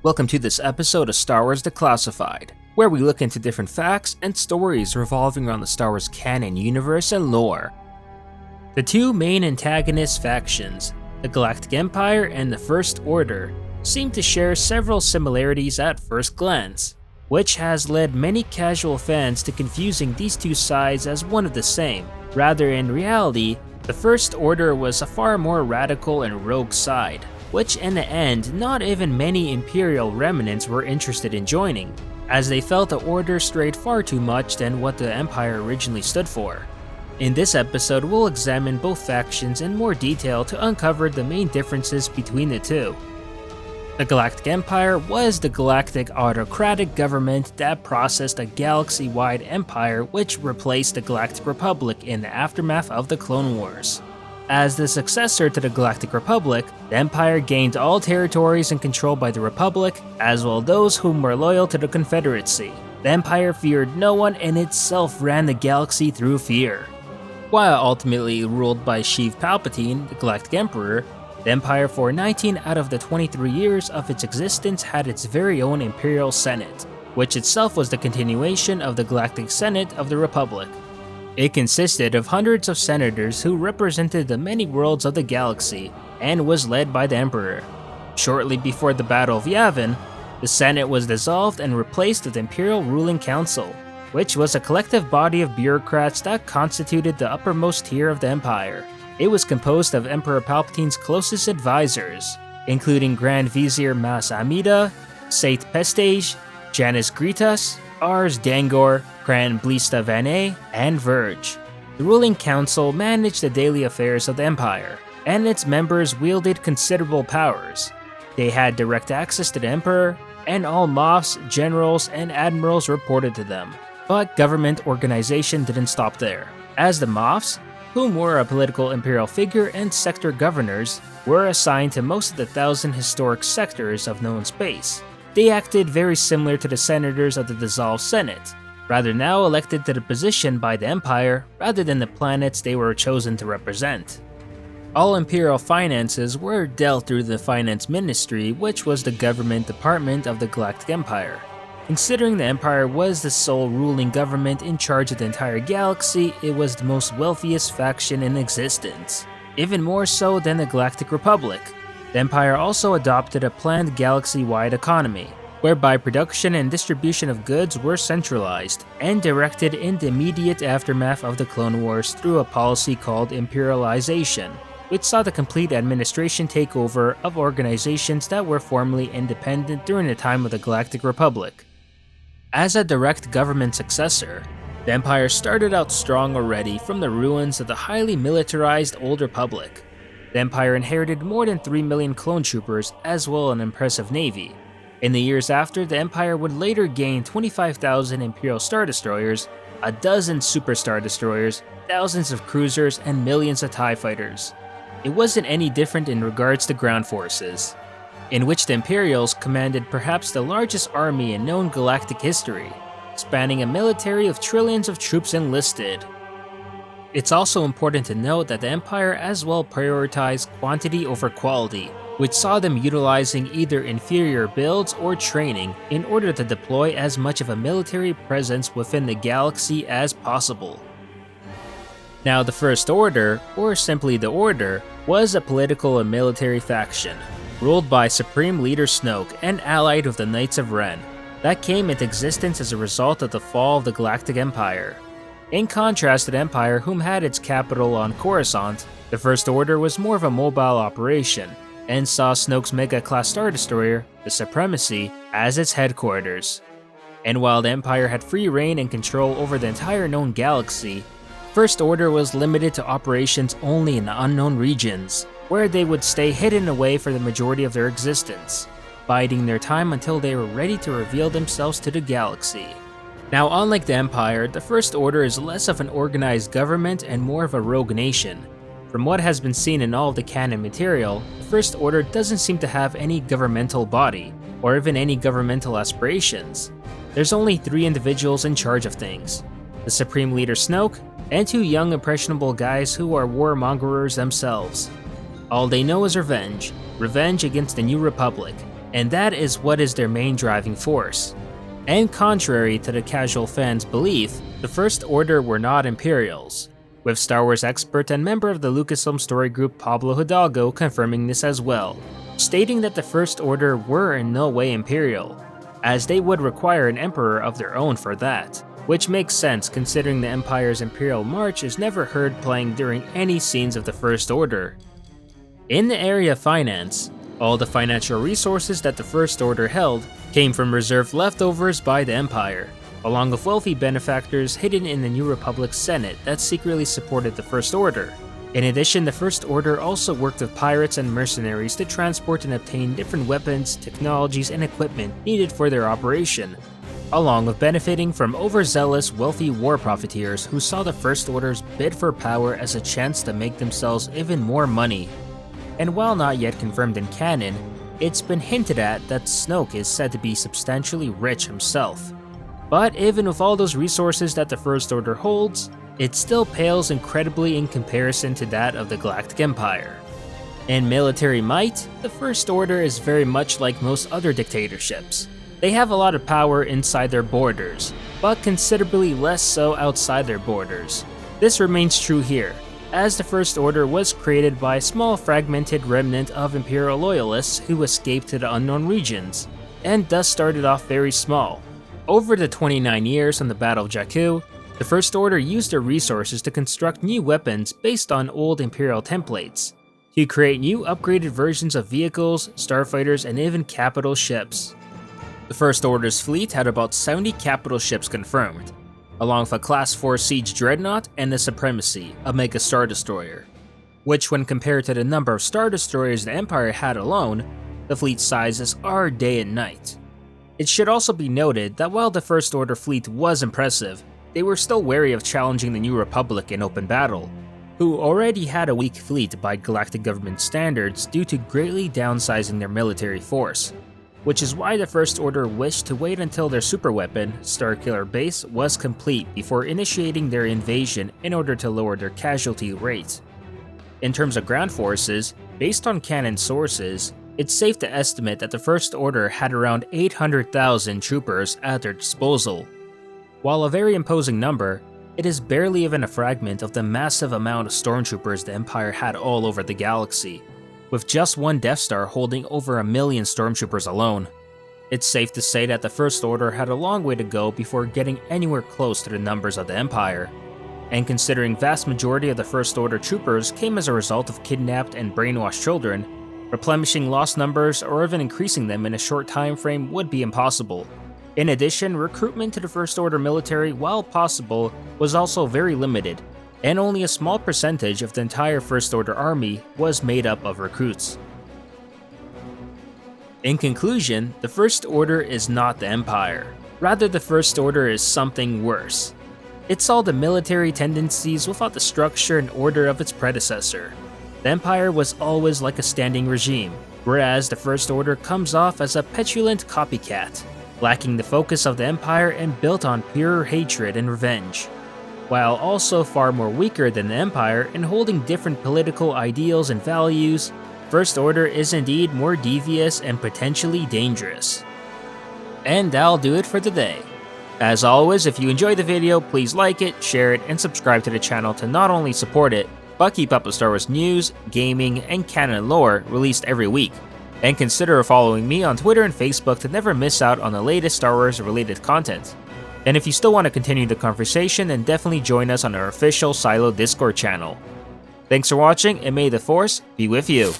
Welcome to this episode of Star Wars Declassified, where we look into different facts and stories revolving around the Star Wars canon universe and lore. The two main antagonist factions, the Galactic Empire and the First Order, seem to share several similarities at first glance, which has led many casual fans to confusing these two sides as one of the same. Rather, in reality, the First Order was a far more radical and rogue side, which in the end not even many Imperial remnants were interested in joining, as they felt the Order strayed far too much than what the Empire originally stood for. In this episode, we'll examine both factions in more detail to uncover the main differences between the two. The Galactic Empire was the galactic autocratic government that processed a galaxy-wide empire which replaced the Galactic Republic in the aftermath of the Clone Wars. As the successor to the Galactic Republic, the Empire gained all territories and controlled by the Republic, as well as those whom were loyal to the Confederacy. The Empire feared no one and itself ran the galaxy through fear. While ultimately ruled by Sheev Palpatine, the Galactic Emperor, the Empire for 19 out of the 23 years of its existence had its very own Imperial Senate, which itself was the continuation of the Galactic Senate of the Republic. It consisted of hundreds of senators who represented the many worlds of the galaxy and was led by the Emperor. Shortly before the Battle of Yavin, the Senate was dissolved and replaced with the Imperial Ruling Council, which was a collective body of bureaucrats that constituted the uppermost tier of the Empire. It was composed of Emperor Palpatine's closest advisors, including Grand Vizier Mas Amida, Sait Pestage, Janus Gritas, Ars Dangor, Grand Blista Vanae, and Verge. The ruling council managed the daily affairs of the Empire, and its members wielded considerable powers. They had direct access to the Emperor, and all Moffs, generals, and admirals reported to them. But government organization didn't stop there, as the Moffs, whom were a political imperial figure and sector governors, were assigned to most of the 1,000 historic sectors of known space. They acted very similar to the senators of the dissolved Senate, rather now elected to the position by the Empire rather than the planets they were chosen to represent. All imperial finances were dealt through the Finance Ministry, which was the government department of the Galactic Empire. Considering the Empire was the sole ruling government in charge of the entire galaxy, it was the most wealthiest faction in existence, even more so than the Galactic Republic. The Empire also adopted a planned galaxy-wide economy, whereby production and distribution of goods were centralized and directed in the immediate aftermath of the Clone Wars through a policy called imperialization, which saw the complete administration takeover of organizations that were formerly independent during the time of the Galactic Republic. As a direct government successor, the Empire started out strong already from the ruins of the highly militarized Old Republic. The Empire inherited more than 3 million clone troopers as well as an impressive navy. In the years after, the Empire would later gain 25,000 Imperial Star Destroyers, a dozen Super Star Destroyers, thousands of cruisers, and millions of TIE Fighters. It wasn't any different in regards to ground forces, in which the Imperials commanded perhaps the largest army in known galactic history, spanning a military of trillions of troops enlisted. It's also important to note that the Empire as well prioritized quantity over quality, which saw them utilizing either inferior builds or training in order to deploy as much of a military presence within the galaxy as possible. Now, the First Order, or simply the Order, was a political and military faction, ruled by Supreme Leader Snoke and allied with the Knights of Ren, that came into existence as a result of the fall of the Galactic Empire. In contrast to the Empire, whom had its capital on Coruscant, the First Order was more of a mobile operation, and saw Snoke's Mega-class Star Destroyer, the Supremacy, as its headquarters. And while the Empire had free reign and control over the entire known galaxy, First Order was limited to operations only in the unknown regions, where they would stay hidden away for the majority of their existence, biding their time until they were ready to reveal themselves to the galaxy. Now, unlike the Empire, the First Order is less of an organized government and more of a rogue nation. From what has been seen in all of the canon material, the First Order doesn't seem to have any governmental body, or even any governmental aspirations. there's only 3 individuals in charge of things: the Supreme Leader Snoke, and 2 young impressionable guys who are warmongers themselves. All they know is revenge against the New Republic, and that is what is their main driving force. And contrary to the casual fans' belief, the First Order were not Imperials, with Star Wars expert and member of the Lucasfilm story group Pablo Hidalgo confirming this as well, stating that the First Order were in no way Imperial, as they would require an emperor of their own for that, which makes sense considering the Empire's Imperial March is never heard playing during any scenes of the First Order. In the area of finance, all the financial resources that the First Order held came from reserved leftovers by the Empire, along with wealthy benefactors hidden in the New Republic's Senate that secretly supported the First Order. In addition, the First Order also worked with pirates and mercenaries to transport and obtain different weapons, technologies, and equipment needed for their operation, along with benefiting from overzealous wealthy war profiteers who saw the First Order's bid for power as a chance to make themselves even more money. And while not yet confirmed in canon, it's been hinted at that Snoke is said to be substantially rich himself. But even with all those resources that the First Order holds, it still pales incredibly in comparison to that of the Galactic Empire. In military might, the First Order is very much like most other dictatorships. They have a lot of power inside their borders, but considerably less so outside their borders. This remains true here, as the First Order was created by a small fragmented remnant of Imperial loyalists who escaped to the unknown regions, and thus started off very small. Over the 29 years on the Battle of Jakku, the First Order used their resources to construct new weapons based on old Imperial templates, to create new upgraded versions of vehicles, starfighters, and even capital ships. The First Order's fleet had about 70 capital ships confirmed, along with a Class 4 Siege Dreadnought and the Supremacy, a Mega Star Destroyer, which when compared to the number of Star Destroyers the Empire had alone, the fleet sizes are day and night. It should also be noted that while the First Order fleet was impressive, they were still wary of challenging the New Republic in open battle, who already had a weak fleet by Galactic Government standards due to greatly downsizing their military force, which is why the First Order wished to wait until their superweapon, Starkiller Base, was complete before initiating their invasion in order to lower their casualty rate. In terms of ground forces, based on canon sources, it's safe to estimate that the First Order had around 800,000 troopers at their disposal. While a very imposing number, it is barely even a fragment of the massive amount of stormtroopers the Empire had all over the galaxy, with just one Death Star holding over 1 million stormtroopers alone. It's safe to say that the First Order had a long way to go before getting anywhere close to the numbers of the Empire. And considering vast majority of the First Order troopers came as a result of kidnapped and brainwashed children, replenishing lost numbers or even increasing them in a short time frame would be impossible. In addition, recruitment to the First Order military, while possible, was also very limited, and only a small percentage of the entire First Order army was made up of recruits. In conclusion, the First Order is not the Empire. Rather, the First Order is something worse. It's all the military tendencies without the structure and order of its predecessor. The Empire was always like a standing regime, whereas the First Order comes off as a petulant copycat, lacking the focus of the Empire and built on pure hatred and revenge. While also far more weaker than the Empire and holding different political ideals and values, First Order is indeed more devious and potentially dangerous. And that'll do it for today. As always, if you enjoyed the video, please like it, share it, and subscribe to the channel to not only support it, but keep up with Star Wars news, gaming, and canon lore released every week. And consider following me on Twitter and Facebook to never miss out on the latest Star Wars related content. And if you still want to continue the conversation, then definitely join us on our official SYLO Discord channel. Thanks for watching, and may the Force be with you.